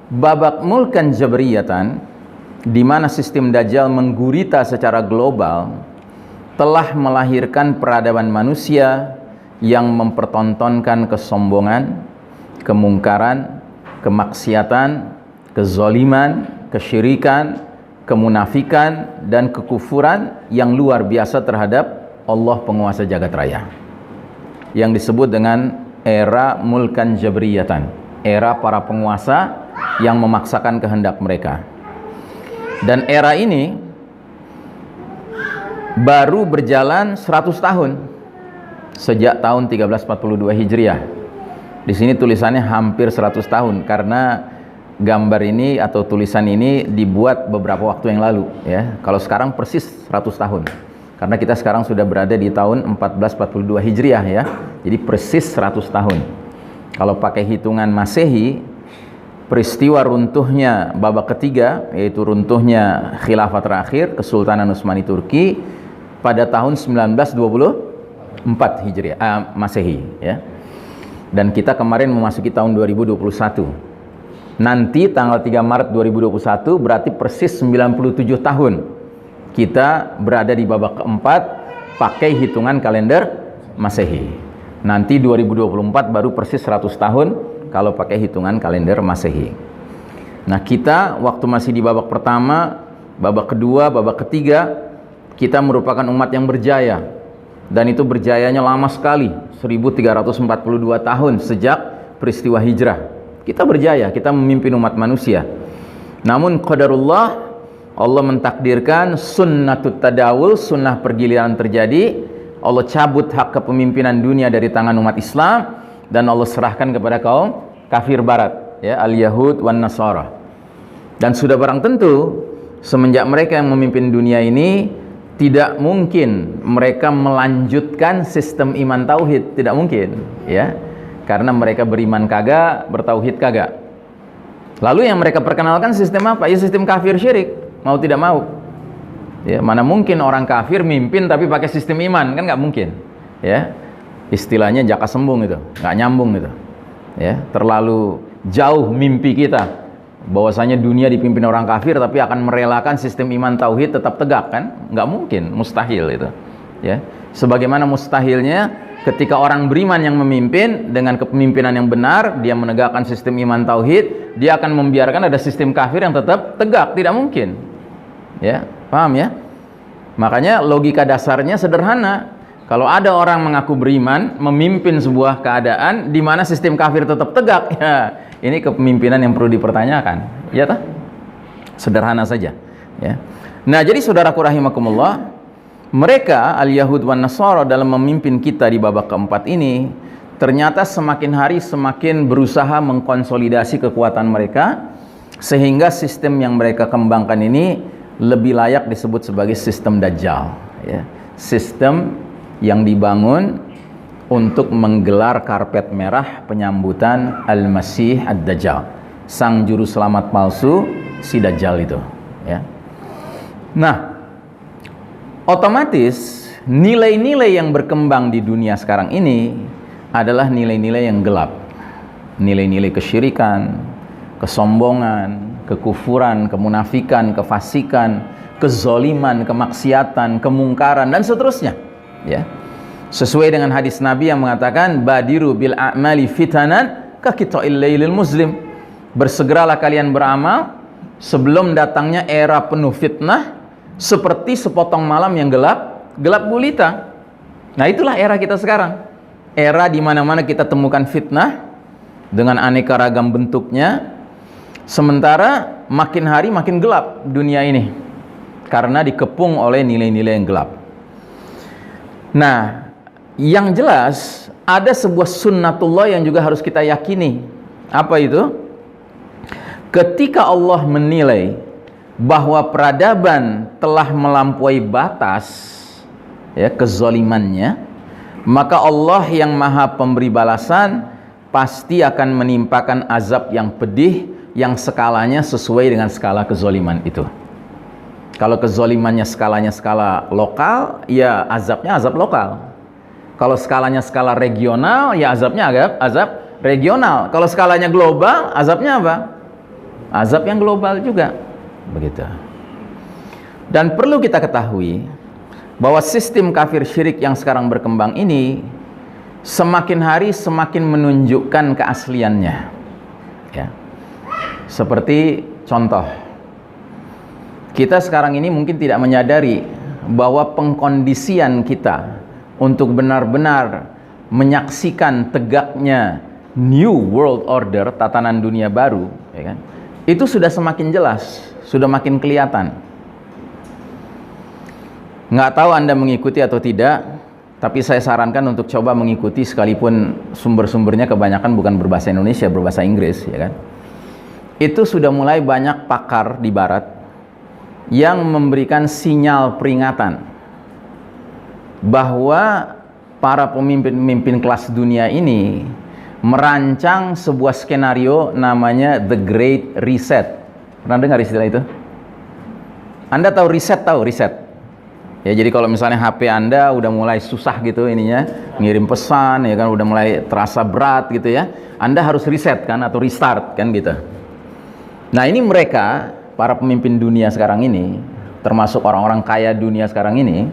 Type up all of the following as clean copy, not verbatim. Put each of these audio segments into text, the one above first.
babak mulkan jabriyatan, di mana sistem Dajjal menggurita secara global, telah melahirkan peradaban manusia yang mempertontonkan kesombongan, kemungkaran, kemaksiatan, kezaliman, kesyirikan, kemunafikan, dan kekufuran yang luar biasa terhadap Allah penguasa jagat raya, yang disebut dengan era mulkan jabriyatan, era para penguasa yang memaksakan kehendak mereka. Dan era ini baru berjalan 100 tahun sejak tahun 1342 Hijriah. Di sini tulisannya hampir 100 tahun karena gambar ini atau tulisan ini dibuat beberapa waktu yang lalu ya. Kalau sekarang persis 100 tahun. Karena kita sekarang sudah berada di tahun 1442 Hijriah ya. Jadi persis 100 tahun. Kalau pakai hitungan Masehi, peristiwa runtuhnya babak ketiga, yaitu runtuhnya khilafah terakhir Kesultanan Utsmani Turki pada tahun 1924 Hijriah Masehi ya. Dan kita kemarin memasuki tahun 2021. Nanti tanggal 3 Maret 2021 berarti persis 97 tahun kita berada di babak keempat pakai hitungan kalender Masehi. Nanti 2024 baru persis 100 tahun kalau pakai hitungan kalender Masehi. Nah, kita waktu masih di babak pertama, babak kedua, babak ketiga, kita merupakan umat yang berjaya. Dan itu berjayanya lama sekali, 1342 tahun sejak peristiwa hijrah. Kita berjaya, kita memimpin umat manusia. Namun qadarullah, Allah mentakdirkan sunnatut tadawul, sunnah pergiliran terjadi. Allah cabut hak kepemimpinan dunia dari tangan umat Islam dan Allah serahkan kepada kaum kafir barat ya, al-Yahud wan Nasara. Dan sudah barang tentu semenjak mereka yang memimpin dunia ini, tidak mungkin mereka melanjutkan sistem iman tauhid, tidak mungkin ya. Karena mereka beriman kagak, bertauhid kagak. Lalu yang mereka perkenalkan sistem apa? Ya sistem kafir syirik, mau tidak mau. Ya, mana mungkin orang kafir mimpin tapi pakai sistem iman, kan nggak mungkin. Ya. Istilahnya jaka sembung itu, nggak nyambung itu. Ya, terlalu jauh mimpi kita bahwasanya dunia dipimpin orang kafir tapi akan merelakan sistem iman tauhid tetap tegak, kan? Nggak mungkin, mustahil itu. Ya. Sebagaimana mustahilnya ketika orang beriman yang memimpin dengan kepemimpinan yang benar, dia menegakkan sistem iman tauhid, dia akan membiarkan ada sistem kafir yang tetap tegak, tidak mungkin. Ya, paham ya? Makanya logika dasarnya sederhana. Kalau ada orang mengaku beriman, memimpin sebuah keadaan di mana sistem kafir tetap tegak, ya, ini kepemimpinan yang perlu dipertanyakan. Ya tak? Sederhana saja. Ya. Nah, jadi saudaraku rahimakumullah, mereka al-Yahud wan Nasara dalam memimpin kita di babak keempat ini ternyata semakin hari semakin berusaha mengkonsolidasi kekuatan mereka sehingga sistem yang mereka kembangkan ini lebih layak disebut sebagai sistem Dajjal ya. Sistem yang dibangun untuk menggelar karpet merah penyambutan Al-Masih Ad-Dajjal, sang juru selamat palsu si Dajjal itu ya. Nah, otomatis nilai-nilai yang berkembang di dunia sekarang ini adalah nilai-nilai yang gelap. Nilai-nilai kesyirikan, kesombongan, kekufuran, kemunafikan, kefasikan, kezoliman, kemaksiatan, kemungkaran, dan seterusnya ya. Sesuai dengan hadis Nabi yang mengatakan badiru bil a'mali fitanan ka qita'il lailil muslim. Bersegeralah kalian beramal sebelum datangnya era penuh fitnah seperti sepotong malam yang gelap gulita. Nah, itulah era kita sekarang. Era di mana-mana kita temukan fitnah dengan aneka ragam bentuknya. Sementara makin hari makin gelap dunia ini karena dikepung oleh nilai-nilai yang gelap. Nah, yang jelas ada sebuah sunnatullah yang juga harus kita yakini. Apa itu? Ketika Allah menilai bahwa peradaban telah melampaui batas ya kezalimannya, maka Allah yang maha pemberi balasan pasti akan menimpakan azab yang pedih yang skalanya sesuai dengan skala kezaliman itu. Kalau kezalimannya skalanya skala lokal, ya azabnya azab lokal. Kalau skalanya skala regional, ya azabnya azab regional. Kalau skalanya global, azabnya apa? azab yang global juga, begitu. Dan perlu kita ketahui bahwa sistem kafir syirik yang sekarang berkembang ini semakin hari semakin menunjukkan keasliannya, ya. Seperti contoh, kita sekarang ini mungkin tidak menyadari bahwa pengkondisian kita untuk benar-benar menyaksikan tegaknya New World Order, tatanan dunia baru, ya kan? Itu sudah semakin jelas, sudah makin kelihatan. Nggak tahu Anda mengikuti atau tidak, tapi saya sarankan untuk coba mengikuti, sekalipun sumber-sumbernya kebanyakan bukan berbahasa Indonesia, berbahasa Inggris, ya kan? Itu sudah mulai banyak pakar di barat yang memberikan sinyal peringatan bahwa para pemimpin-pemimpin kelas dunia ini merancang sebuah skenario namanya The Great Reset. Pernah dengar istilah itu? Anda tahu reset? Tahu reset? Ya, jadi kalau misalnya HP Anda udah mulai susah gitu ininya, ngirim pesan, ya kan, udah mulai terasa berat gitu ya, Anda harus reset kan, atau restart kan gitu. Nah, ini mereka, para pemimpin dunia sekarang ini, termasuk orang-orang kaya dunia sekarang ini,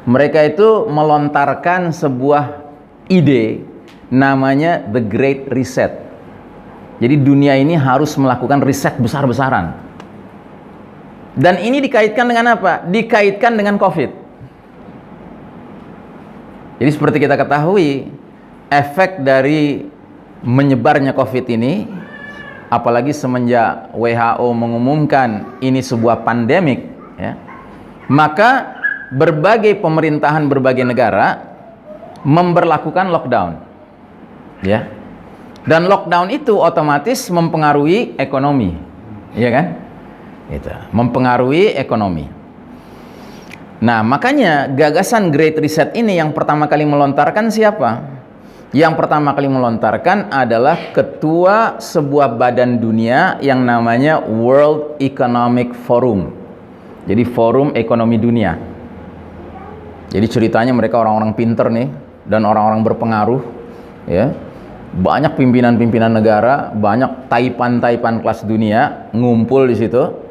mereka itu melontarkan sebuah ide namanya The Great Reset. Jadi dunia ini harus melakukan riset besar-besaran. Dan ini dikaitkan dengan apa? Dikaitkan dengan COVID. Jadi seperti kita ketahui, efek dari menyebarnya COVID ini, apalagi semenjak WHO mengumumkan ini sebuah pandemik, ya, maka berbagai pemerintahan berbagai negara memberlakukan lockdown, ya, dan lockdown itu otomatis mempengaruhi ekonomi, ya kan? Itu mempengaruhi ekonomi. Nah, makanya gagasan Great Reset ini yang pertama kali melontarkan siapa? Yang pertama kali melontarkan adalah ketua sebuah badan dunia yang namanya World Economic Forum. Jadi Forum Ekonomi Dunia. Jadi ceritanya mereka orang-orang pinter nih dan orang-orang berpengaruh, ya. Banyak pimpinan-pimpinan negara, banyak taipan-taipan kelas dunia ngumpul di situ.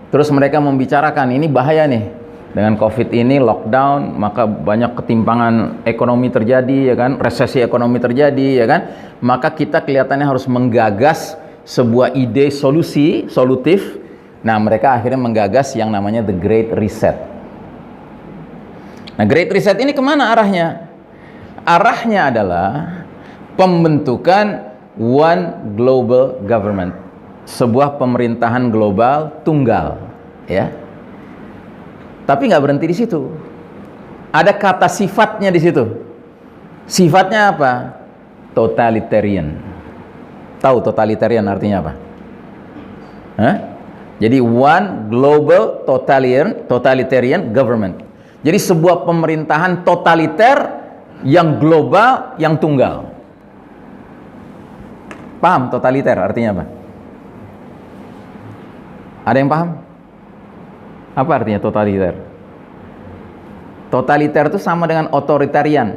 Terus mereka membicarakan ini bahaya nih. Dengan COVID ini lockdown, maka banyak ketimpangan ekonomi terjadi, ya kan? Resesi ekonomi terjadi, ya kan? Maka kita kelihatannya harus menggagas sebuah ide solutif. Nah, mereka akhirnya menggagas yang namanya The Great Reset. Nah, Great Reset ini kemana arahnya? Arahnya adalah pembentukan One Global Government, sebuah pemerintahan global tunggal, ya. Tapi nggak berhenti di situ. Ada kata sifatnya di situ. Sifatnya apa? Totalitarian. Tahu totalitarian artinya apa? Hah? Jadi One Global Totalitarian Government. Jadi sebuah pemerintahan totaliter yang global, yang tunggal. Paham totaliter artinya apa? Ada yang paham? Apa artinya totaliter? Totaliter itu sama dengan otoritarian.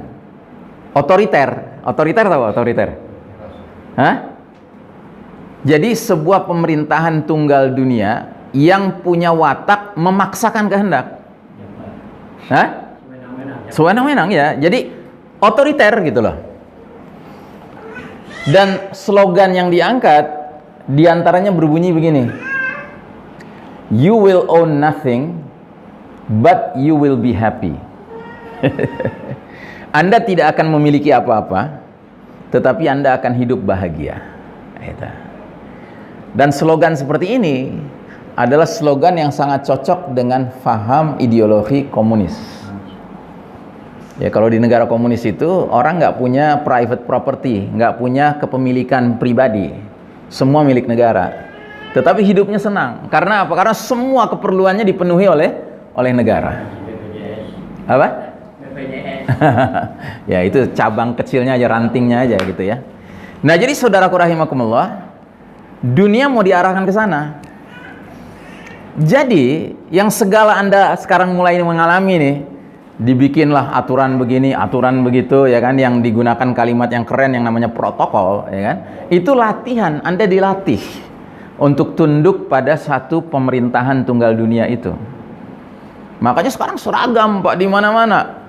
Otoriter tahu otoriter? Hah? Jadi sebuah pemerintahan tunggal dunia yang punya watak memaksakan kehendak. Hah? Sewenang-wenang ya. Jadi otoriter gitu loh. Dan slogan yang diangkat diantaranya berbunyi begini: You will own nothing, but you will be happy. Anda tidak akan memiliki apa-apa, tetapi Anda akan hidup bahagia. Dan slogan seperti ini adalah slogan yang sangat cocok dengan faham ideologi komunis. Ya, kalau di negara komunis itu orang nggak punya private property, nggak punya kepemilikan pribadi, semua milik negara. Tetapi hidupnya senang. Karena apa? Karena semua keperluannya dipenuhi oleh negara. Apa? BPJS. Ya, itu cabang kecilnya aja, rantingnya aja gitu ya. Nah, jadi saudaraku rahimakumullah, dunia mau diarahkan ke sana. Jadi, yang segala Anda sekarang mulai mengalami nih, dibikinlah aturan begini, aturan begitu, ya kan, yang digunakan kalimat yang keren yang namanya protokol, ya kan. Itu latihan, Anda dilatih untuk tunduk pada satu pemerintahan tunggal dunia itu. Makanya sekarang seragam Pak di mana-mana.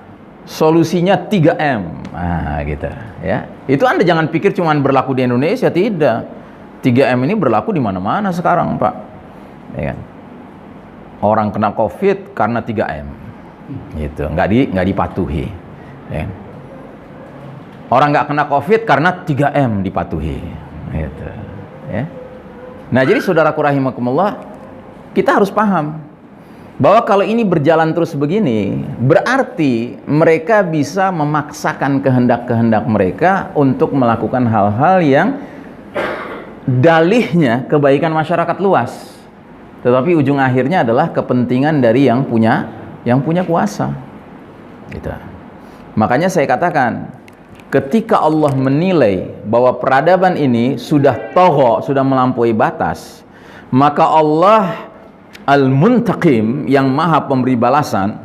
Solusinya 3M. Nah, gitu ya. Itu Anda jangan pikir cuma berlaku di Indonesia, tidak. 3M ini berlaku di mana-mana sekarang, Pak. Ya kan? Orang kena Covid karena 3M. Gitu, nggak dipatuhi. Ya. Orang nggak kena Covid karena 3M dipatuhi. Gitu, ya. Nah, jadi saudaraku rahimakumullah, kita harus paham bahwa kalau ini berjalan terus begini, berarti mereka bisa memaksakan kehendak-kehendak mereka untuk melakukan hal-hal yang dalihnya kebaikan masyarakat luas. Tetapi ujung akhirnya adalah kepentingan dari yang punya kuasa. Gitu. Makanya saya katakan, ketika Allah menilai bahwa peradaban ini sudah togho, sudah melampaui batas, maka Allah Al-Muntaqim yang maha pemberi balasan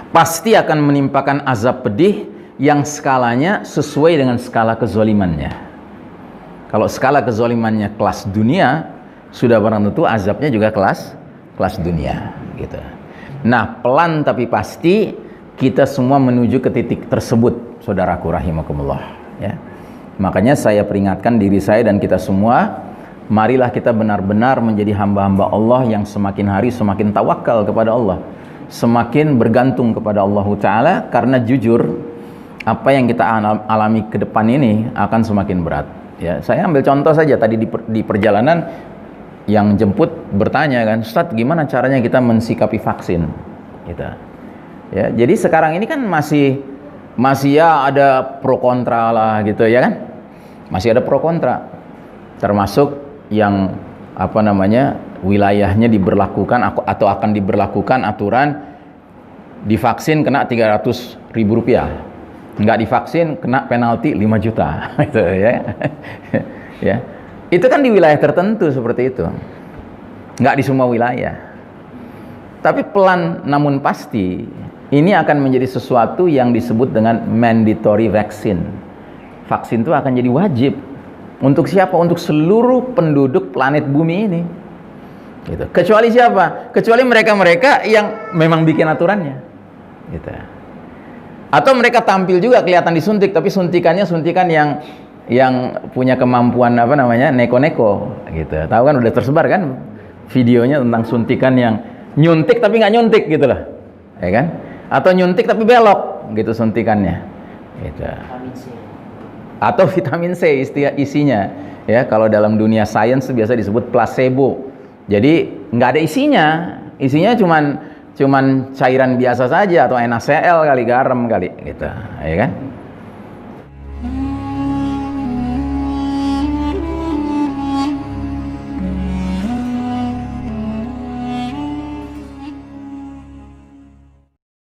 pasti akan menimpakan azab pedih yang skalanya sesuai dengan skala kezolimannya. Kalau skala kezolimannya kelas dunia, sudah barang tentu azabnya juga kelas dunia gitu. Nah, pelan tapi pasti kita semua menuju ke titik tersebut, saudaraku rahimakumullah, ya. Makanya saya peringatkan diri saya dan kita semua, marilah kita benar-benar menjadi hamba-hamba Allah yang semakin hari semakin tawakal kepada Allah, semakin bergantung kepada Allah Ta'ala, karena jujur apa yang kita alami ke depan ini akan semakin berat. Ya, saya ambil contoh saja tadi di perjalanan, yang jemput bertanya kan, Ustadz gimana caranya kita mensikapi vaksin? Gitu. Ya, jadi sekarang ini kan masih ya ada pro kontra lah gitu ya kan, masih ada pro kontra, termasuk yang wilayahnya diberlakukan atau akan diberlakukan aturan divaksin kena 300.000 rupiah, nggak divaksin kena penalti 5 juta gitu ya. Ya, itu kan di wilayah tertentu seperti itu, nggak di semua wilayah. Tapi pelan namun pasti ini akan menjadi sesuatu yang disebut dengan mandatory vaccine. Vaksin itu akan jadi wajib. Untuk siapa? Untuk seluruh penduduk planet bumi ini. Gitu. Kecuali siapa? Kecuali mereka-mereka yang memang bikin aturannya. Gitu. Atau mereka tampil juga kelihatan disuntik, tapi suntikannya suntikan yang punya kemampuan neko-neko. Gitu. Tahu kan, udah tersebar kan videonya tentang suntikan yang nyuntik tapi nggak nyuntik gitu loh, ya kan? Atau nyuntik tapi belok gitu suntikannya. Gitu. Atau vitamin C isinya, ya, kalau dalam dunia sains biasa disebut placebo. Jadi nggak ada isinya cuman cairan biasa saja atau NaCl kali, garam kali gitu, ya kan?